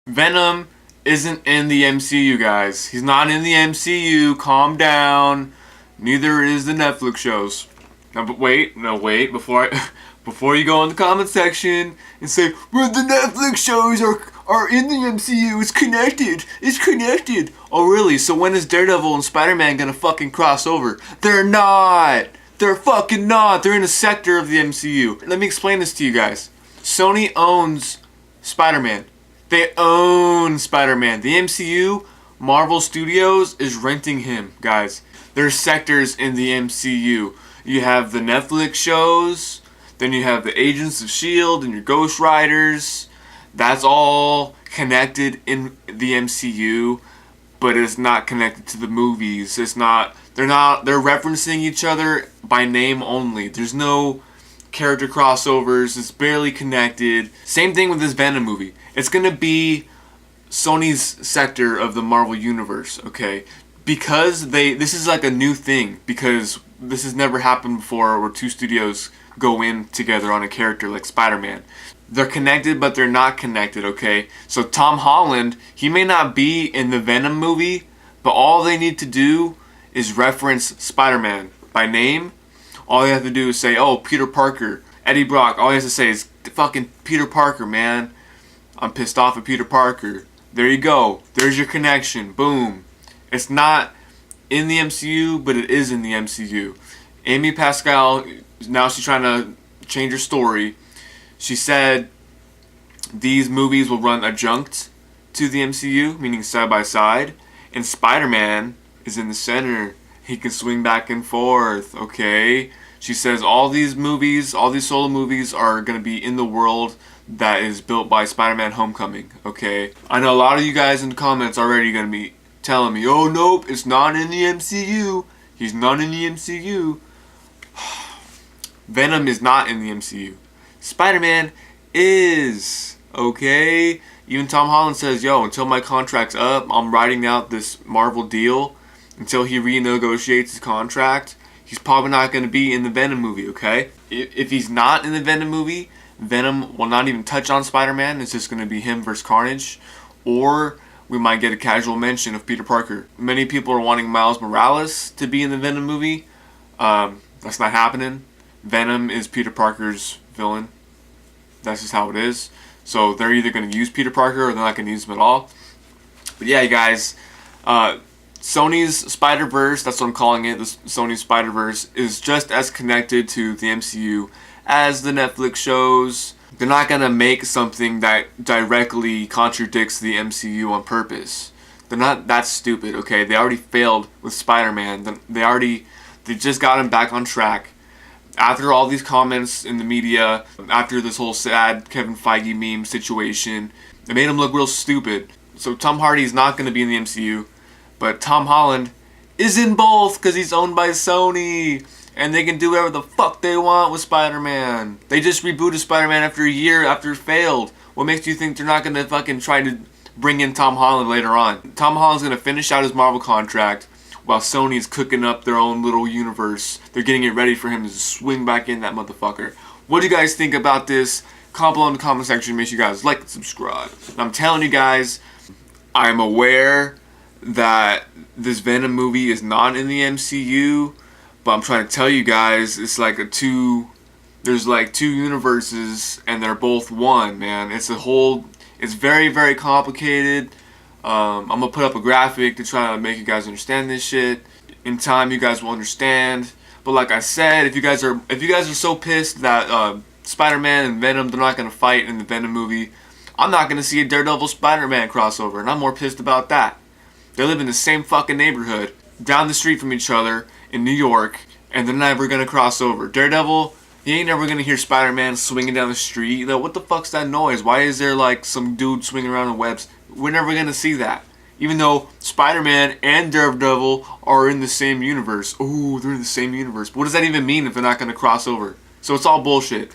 Venom isn't in the MCU, guys. He's not in the MCU. Calm down. Neither is the Netflix shows. No, but wait. Before you go in the comment section and say, well, the Netflix shows are in the MCU. It's connected. It's connected. Oh, really? So when is Daredevil and Spider-Man gonna fucking cross over? They're not. They're fucking not. They're in a sector of the MCU. Let me explain this to you guys. Sony owns Spider-Man. They own Spider-Man. The MCU, Marvel Studios, is renting him, guys. There's sectors in the MCU. You have the Netflix shows, then you have the Agents of S.H.I.E.L.D. and your Ghost Riders. That's all connected in the MCU, but it's not connected to the movies. They're referencing each other by name only. There's no character crossovers. It's barely connected. Same thing with this Venom movie. It's gonna be Sony's sector of the Marvel Universe, okay? Because this is like a new thing, because this has never happened before where two studios go in together on a character like Spider-Man. They're connected, but they're not connected, okay? So Tom Holland, he may not be in the Venom movie, but all they need to do is reference Spider-Man by name. All they have to do is say, oh, Peter Parker. Eddie Brock, all he has to say is, fucking Peter Parker, man. I'm pissed off at Peter Parker. There you go. There's your connection. Boom. It's not in the MCU, but it is in the MCU. Amy Pascal, now she's trying to change her story. She said these movies will run adjunct to the MCU, meaning side by side, and Spider-Man is in the center. He can swing back and forth, okay? She says all these movies, all these solo movies are going to be in the world that is built by Spider-Man Homecoming, okay? I know a lot of you guys in the comments already going to be telling me, oh, nope, it's not in the MCU. He's not in the MCU. Venom is not in the MCU. Spider-Man is, okay? Even Tom Holland says, yo, until my contract's up, I'm writing out this Marvel deal. Until he renegotiates his contract, he's probably not going to be in the Venom movie, okay? If he's not in the Venom movie, Venom will not even touch on Spider-Man. It's just going to be him versus Carnage. Or we might get a casual mention of Peter Parker. Many people are wanting Miles Morales to be in the Venom movie. That's not happening. Venom is Peter Parker's villain. That's just how it is. So they're either going to use Peter Parker or they're not going to use him at all. But yeah, you guys, Sony's Spiderverse, that's what I'm calling it, the Sony's Spiderverse, is just as connected to the MCU as the Netflix shows. They're not going to make something that directly contradicts the MCU on purpose. They're not that stupid, okay? They already failed with Spider-Man. They just got him back on track. After all these comments in the media, after this whole sad Kevin Feige meme situation, it made him look real stupid. So Tom Hardy's not going to be in the MCU, but Tom Holland is in both because he's owned by Sony. And they can do whatever the fuck they want with Spider-Man. They just rebooted Spider-Man after a year after it failed. What makes you think they're not going to fucking try to bring in Tom Holland later on? Tom Holland's going to finish out his Marvel contract while Sony's cooking up their own little universe. They're getting it ready for him to swing back in that motherfucker. What do you guys think about this? Comment below in the comment section. Make sure you guys like and subscribe. And I'm telling you guys, I'm aware that this Venom movie is not in the MCU, but I'm trying to tell you guys, it's like there's like two universes and they're both one, man. It's very, very complicated. I'm gonna put up a graphic to try to make you guys understand this shit. In time, you guys will understand. But like I said, if you guys are so pissed that Spider-Man and Venom, they're not gonna fight in the Venom movie, I'm not gonna see a Daredevil Spider-Man crossover, and I'm more pissed about that. They live in the same fucking neighborhood, down the street from each other in New York, and they're never gonna cross over. Daredevil, he ain't never gonna hear Spider-Man swinging down the street. Like, what the fuck's that noise? Why is there like some dude swinging around in webs? We're never gonna see that. Even though Spider-Man and Daredevil are in the same universe. Ooh, they're in the same universe. But what does that even mean if they're not gonna cross over? So it's all bullshit.